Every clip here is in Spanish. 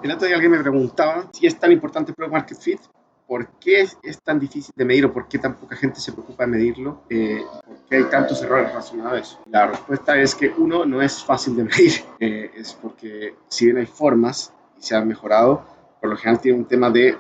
El otro día alguien me preguntaba si es tan importante el Product Market Fit, por qué es tan difícil de medir o por qué tan poca gente se preocupa de medirlo, por qué hay tantos errores relacionados a eso. La respuesta es que uno, no es fácil de medir, es porque si bien hay formas y se han mejorado, por lo general tiene un tema de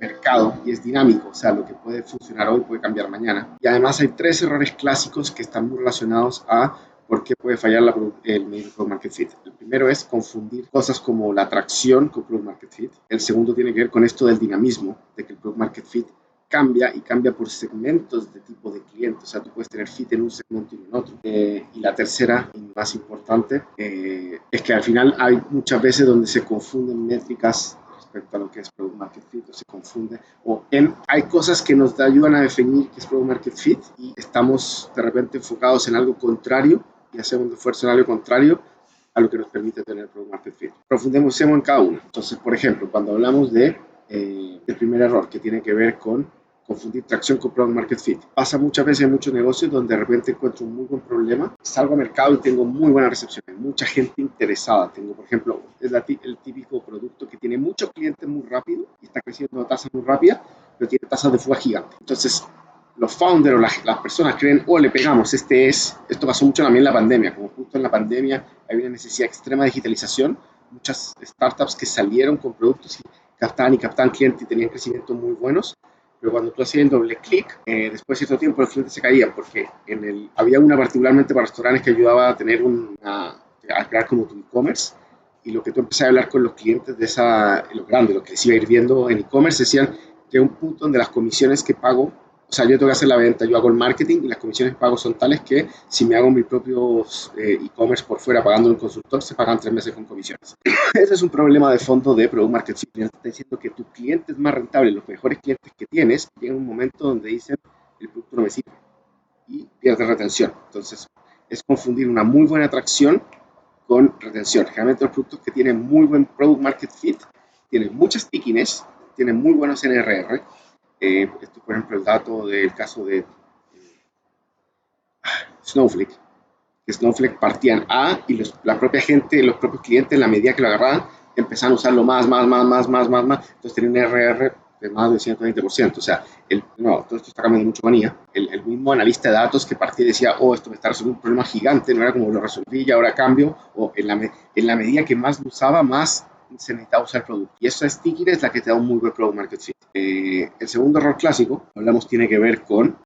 mercado y es dinámico, o sea, lo que puede funcionar hoy puede cambiar mañana. Y además hay tres errores clásicos que están muy relacionados a por qué puede fallar el Product Market Fit. El primero es confundir cosas como la atracción con Product Market Fit. El segundo tiene que ver con esto del dinamismo, de que el Product Market Fit cambia y cambia por segmentos de tipo de cliente, o sea, tú puedes tener fit en un segmento y en otro. Y la tercera, y más importante, es que al final hay muchas veces donde se confunden métricas respecto a lo que es Product Market Fit, o se confunde, hay cosas que nos ayudan a definir qué es Product Market Fit y estamos de repente enfocados en algo contrario y hacemos un esfuerzo en algo contrario a lo que nos permite tener Product Market Fit. Profundemos en cada uno. Entonces, por ejemplo, cuando hablamos del primer error, que tiene que ver con confundir tracción con Product Market Fit. Pasa muchas veces en muchos negocios donde de repente encuentro un muy buen problema, salgo al mercado y tengo muy buena recepción, hay mucha gente interesada. Tengo, por ejemplo, es el típico producto que tiene muchos clientes muy rápido y está creciendo a tasa muy rápida, pero tiene tasas de fuga gigantes. Entonces, los founders o las personas creen, le pegamos, esto pasó mucho también en la pandemia, como justo en la pandemia hay una necesidad extrema de digitalización, muchas startups que salieron con productos y captaban clientes y tenían crecimientos muy buenos, pero cuando tú hacías el doble clic, después de cierto tiempo los clientes se caían, porque había una particularmente para restaurantes que ayudaba a tener a crear como tu e-commerce, y lo que tú empezás a hablar con los clientes de los grandes, lo que les iba a ir viendo en e-commerce, decían que hay un punto donde las comisiones que pago, o sea, yo tengo que hacer la venta, yo hago el marketing y las comisiones que pago son tales que si me hago mis propios e-commerce por fuera pagando un consultor, se pagan 3 meses con comisiones. Ese es un problema de fondo de Product Market Fit. Te está diciendo que tu cliente es más rentable, los mejores clientes que tienes, llega un momento donde dicen el producto no me sirve y pierde retención. Entonces, es confundir una muy buena atracción con retención. Generalmente los productos que tienen muy buen Product Market Fit tienen mucha stickiness, tienen muy buenos NRR. Esto, por ejemplo, el dato del caso de Snowflake, que Snowflake partían y la propia gente, los propios clientes, en la medida que lo agarraban, empezaban a usarlo más, entonces tenía un RR de más del 120%, o sea, todo esto está cambiando mucho manía, el mismo analista de datos que partía y decía, esto me está resolviendo un problema gigante, no era como lo resolví y ahora cambio, o en la medida que más lo usaba, más se necesitaba usar el producto, y esa stickiness es la que te da un muy buen product market fit. El segundo error clásico, hablamos, tiene que ver con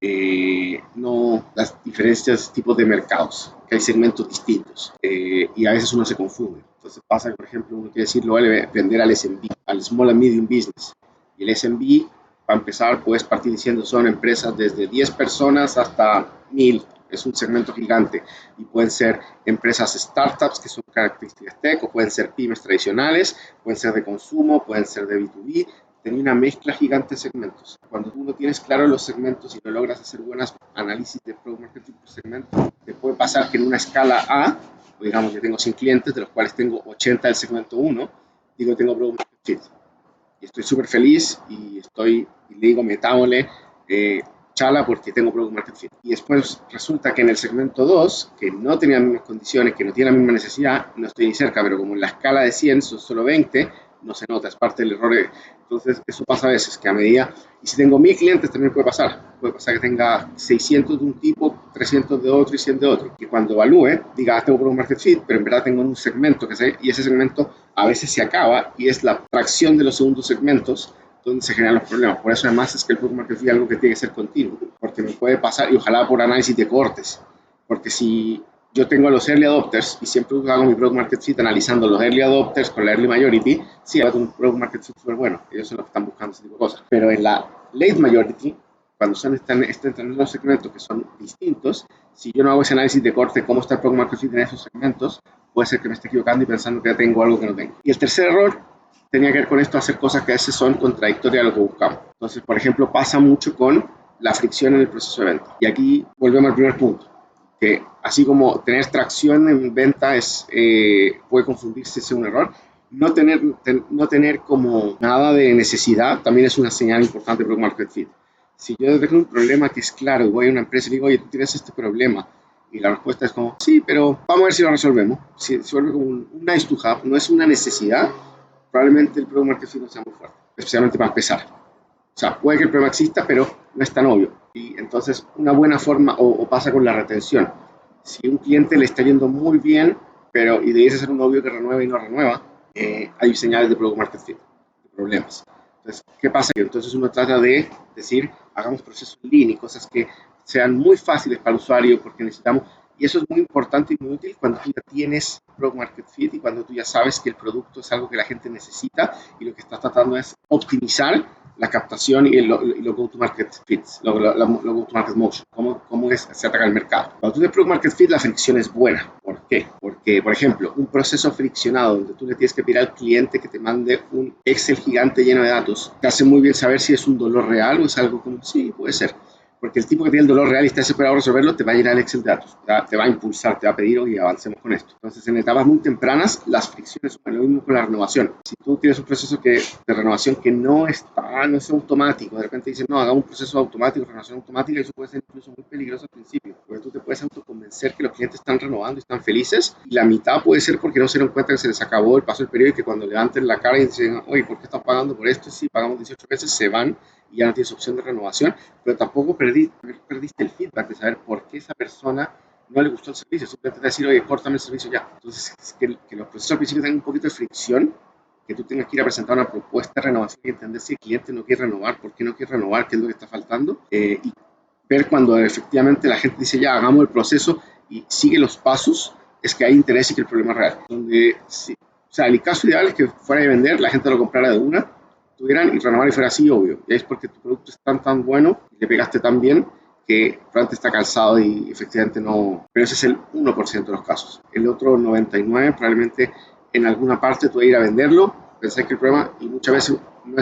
las diferencias tipos de mercados, que hay segmentos distintos y a veces uno se confunde. Entonces pasa que, por ejemplo, uno quiere decir, lo vale vender al SMB, al Small and Medium Business, y el SMB, para empezar, puedes partir diciendo son empresas desde 10 personas hasta 1000, es un segmento gigante, y pueden ser empresas startups que son características tech, o pueden ser pymes tradicionales, pueden ser de consumo, pueden ser de B2B, tenía una mezcla gigante de segmentos. Cuando tú no tienes claro los segmentos y no logras hacer buenas análisis de product marketing por segmento, te puede pasar que en una escala A, digamos que tengo 100 clientes, de los cuales tengo 80 del segmento 1, digo tengo product market fit. Y estoy súper feliz y le digo metámosle chala porque tengo product market fit. Y después resulta que en el segmento 2, que no tenía las mismas condiciones, que no tiene la misma necesidad, no estoy ni cerca, pero como en la escala de 100 son solo 20, no se nota, es parte del error. Entonces, eso pasa a veces, que a medida, y si tengo 1000 clientes también puede pasar que tenga 600 de un tipo, 300 de otro y 100 de otro. Y cuando evalúe, diga, tengo product market fit, pero en verdad tengo un segmento y ese segmento a veces se acaba y es la fracción de los segundos segmentos donde se generan los problemas. Por eso además es que el product market fit es algo que tiene que ser continuo, porque me puede pasar, y ojalá por análisis de cohortes, porque si yo tengo a los early adopters y siempre hago mi product market fit analizando los early adopters con la early majority, sí, hago un product market fit súper bueno, ellos son los que están buscando ese tipo de cosas. Pero en la late majority, cuando están en los segmentos que son distintos, si yo no hago ese análisis de corte, cómo está el product market fit en esos segmentos, puede ser que me esté equivocando y pensando que ya tengo algo que no tengo. Y el tercer error tenía que ver con esto, hacer cosas que a veces son contradictorias a lo que buscamos. Entonces, por ejemplo, pasa mucho con la fricción en el proceso de venta. Y aquí volvemos al primer punto, que así como tener tracción en venta puede confundirse, es un error. No tener como nada de necesidad también es una señal importante de product market fit. Si yo tengo un problema que es claro y voy a una empresa y digo, oye, tú tienes este problema, y la respuesta es como, sí, pero vamos a ver si lo resolvemos. Se vuelve como un nice to have, no es una necesidad, probablemente el Product Market Fit no sea muy fuerte, especialmente para empezar. O sea, puede que el problema exista, pero no es tan obvio. Y entonces, una buena forma, o pasa con la retención. Si un cliente le está yendo muy bien, pero y debiese ser un obvio que renueva y no renueva, hay señales de Product Market Fit, de problemas. Entonces, ¿qué pasa? Que entonces uno trata de decir, hagamos procesos lean y cosas que sean muy fáciles para el usuario, porque necesitamos, y eso es muy importante y muy útil cuando tú ya tienes Product Market Fit y cuando tú ya sabes que el producto es algo que la gente necesita y lo que estás tratando es optimizar la captación y lo go-to-market fits, lo go-to-market motion, cómo se ataca el mercado. Cuando tú tienes Product Market Fit, la fricción es buena. ¿Por qué? Porque, por ejemplo, un proceso friccionado donde tú le tienes que pedir al cliente que te mande un Excel gigante lleno de datos, te hace muy bien saber si es un dolor real o es algo como, sí, puede ser. Porque el tipo que tiene el dolor real y está desesperado por resolverlo, te va a ir al Excel de datos, te va a impulsar, te va a pedir, oye, avancemos con esto. Entonces, en etapas muy tempranas, las fricciones son lo mismo con la renovación. Si tú tienes un proceso de renovación que no es automático, de repente dicen, no, hagamos un proceso automático, renovación automática, y eso puede ser incluso muy peligroso al principio, porque tú te puedes autoconvencer que los clientes están renovando y están felices, y la mitad puede ser porque no se dieron cuenta que se les acabó el paso del periodo y que cuando levanten la cara y dicen, oye, ¿por qué están pagando por esto? Si pagamos 18 veces, se van y ya no tienes opción de renovación, pero tampoco perdiste el feedback de saber por qué esa persona no le gustó el servicio, simplemente decir, oye, córtame el servicio ya. Entonces, que los procesos al principio tengan un poquito de fricción, que tú tengas que ir a presentar una propuesta de renovación y entender si el cliente no quiere renovar, por qué no quiere renovar, qué es lo que está faltando, y ver cuando efectivamente la gente dice, ya, hagamos el proceso y sigue los pasos, es que hay interés y que el problema es real. Donde, sí, o sea, el caso ideal es que fuera de vender, la gente lo comprara de una, tuvieran y renovar y fuera así, obvio. Y es porque tu producto es tan bueno y le pegaste tan bien que probablemente está calzado y efectivamente no. Pero ese es el 1% de los casos. El otro 99% probablemente en alguna parte tú vas a ir a venderlo, pensás que el problema, y muchas veces no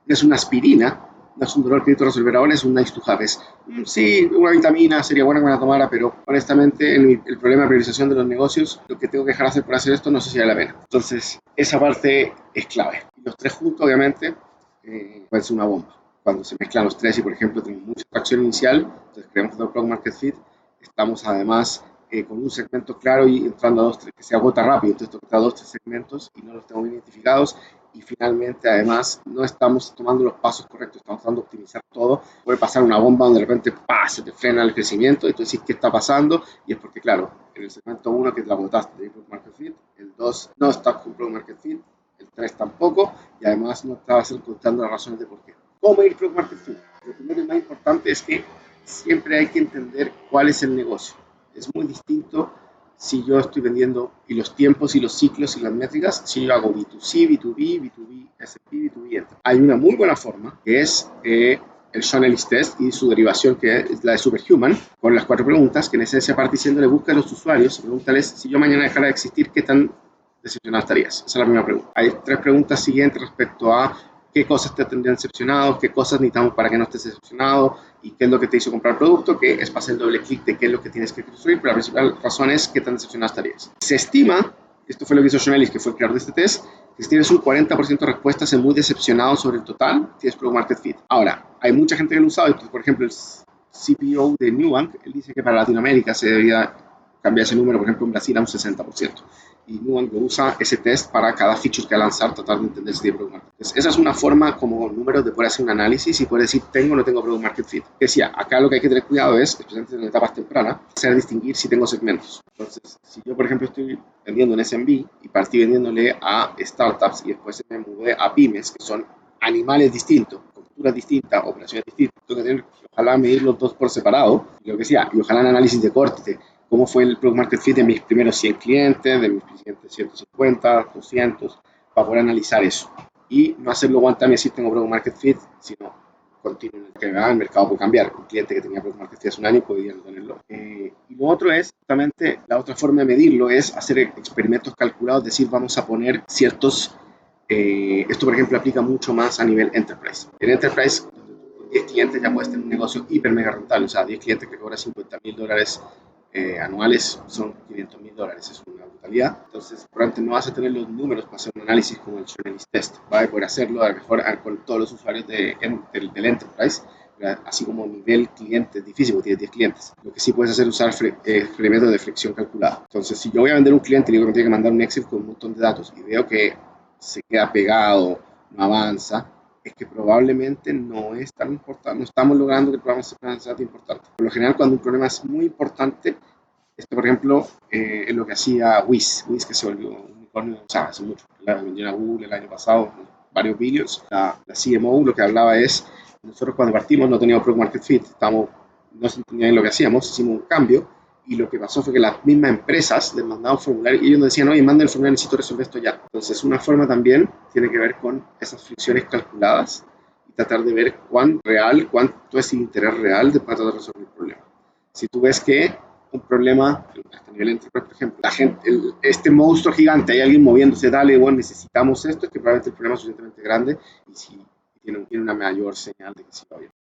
es una aspirina, no es un dolor que necesito resolver ahora, es un nice to have. Es, sí, una vitamina sería buena que me la tomara, pero honestamente en el problema de priorización de los negocios, lo que tengo que dejar de hacer por hacer esto no sé si vale la pena. Entonces, esa parte es clave. Y los tres juntos, obviamente, pueden ser una bomba. Cuando se mezclan los tres y, por ejemplo, tenemos mucha tracción inicial, entonces creemos que tenemos Product Market Fit, estamos además con un segmento claro y entrando a dos, tres, que se agota rápido, entonces toca dos, tres segmentos y no los tenemos bien identificados y finalmente además no estamos tomando los pasos correctos, estamos tratando de optimizar todo, puede pasar una bomba donde de repente ¡pah! Se te frena el crecimiento y tú decís qué está pasando y es porque claro, en el segmento 1 que la botaste de Product Market Fit, el 2 no está con Product Market Fit, el 3 tampoco y además no estabas encontrando las razones de por qué. ¿Cómo ir Product Market Fit? Lo primero y más importante es que siempre hay que entender cuál es el negocio. Es muy distinto si yo estoy vendiendo y los tiempos y los ciclos y las métricas, si yo hago B2C, B2B, B2B, SP, B2B. Hay una muy buena forma que es el Sean Ellis Test y su derivación que es la de Superhuman, con las 4 preguntas que en esencia parte diciéndole busca a los usuarios, pregúntales si yo mañana dejara de existir, ¿qué tan decepcionado estarías? Esa es la primera pregunta. Hay 3 preguntas siguientes respecto a qué cosas te tendrían decepcionado, qué cosas necesitamos para que no estés decepcionado y qué es lo que te hizo comprar el producto, que es para hacer el doble clic de qué es lo que tienes que construir, pero la principal razón es qué tan decepcionado estarías. Se estima, esto fue lo que hizo Sean Ellis, que fue el creador de este test, que si tienes un 40% de respuestas en muy decepcionado sobre el total, tienes Product Market Fit. Ahora, hay mucha gente que lo ha usado, por ejemplo, el CPO de Nubank, él dice que para Latinoamérica se debería cambiar ese número, por ejemplo, en Brasil a un 60%. Y Nubank lo usa ese test para cada feature que va a lanzar, tratar de entender si tiene Product Market Fit. Entonces, esa es una forma como números de poder hacer un análisis y poder decir, tengo o no tengo Product Market Fit. Decía, acá lo que hay que tener cuidado es, especialmente en etapas tempranas, saber distinguir si tengo segmentos. Entonces, si yo, por ejemplo, estoy vendiendo en SMB y partí vendiéndole a startups y después me mudé a pymes, que son animales distintos, culturas distintas, operaciones distintas, tengo que tener, ojalá medir los dos por separado, y lo que decía, y ojalá en análisis de corte, cómo fue el Product Market Fit de mis primeros 100 clientes, de mis siguientes 150, 200, para poder analizar eso. Y no hacerlo one time y decir tengo Product Market Fit, sino continuo en el que el mercado puede cambiar. Un cliente que tenía Product Market Fit hace un año podría no tenerlo. Y lo otro es, justamente, la otra forma de medirlo es hacer experimentos calculados, es decir, vamos a poner ciertos... esto, por ejemplo, aplica mucho más a nivel enterprise. En enterprise, con 10 clientes ya puedes tener un negocio hiper mega rentable, o sea, 10 clientes que cobran $50,000 anuales son $500,000, es una brutalidad. Entonces, probablemente no vas a tener los números para hacer un análisis como el Journalist Test. Vas a poder hacerlo a lo mejor con todos los usuarios del Enterprise, así como nivel cliente es difícil porque tienes 10 clientes. Lo que sí puedes hacer es usar métodos de flexión calculada. Entonces, si yo voy a vender un cliente y digo que me tiene que mandar un Excel con un montón de datos y veo que se queda pegado, no avanza, es que probablemente no es tan importante, no estamos logrando que el problema sea tan importante. Por lo general, cuando un problema es muy importante, esto, por ejemplo, es lo que hacía Wiz que se volvió un unicornio, o sea, hace mucho, la vendió a Google el año pasado, varios billions. La CMO lo que hablaba es, nosotros cuando partimos no teníamos product market fit, no se entendía bien lo que hacíamos, hicimos un cambio, y lo que pasó fue que las mismas empresas les mandaban formularios y ellos nos decían, oye, manden el formulario, necesito resolver esto ya. Entonces, una forma también tiene que ver con esas fricciones calculadas y tratar de ver cuánto es el interés real de tratar de resolver el problema. Si tú ves que un problema a nivel enterprise, por ejemplo, este monstruo gigante, hay alguien moviéndose, dale, bueno, necesitamos esto, es que probablemente el problema es suficientemente grande y si tiene una mayor señal de que sí va bien.